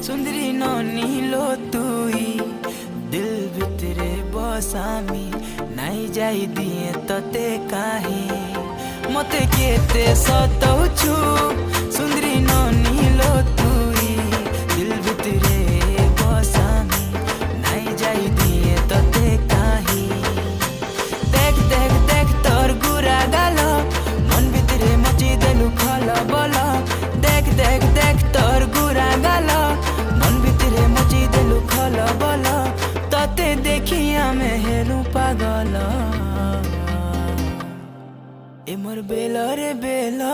सुंदरी नीलो तुई दिल भितरे बसामी नाई जाई दिए तते काहे मते केते सताउछु सुंदरी नीलो तुई दिल भितरे बसामी नाई जाई दिए तते काहे देख देख देख तोर गुरा गालो मन भितरे मची देलु खला बला देख देख देख तोर गुरा गालो मन भितरे मची देलु खला बला तते देखिया में हेलु पागल ए मोर बेला रे बेला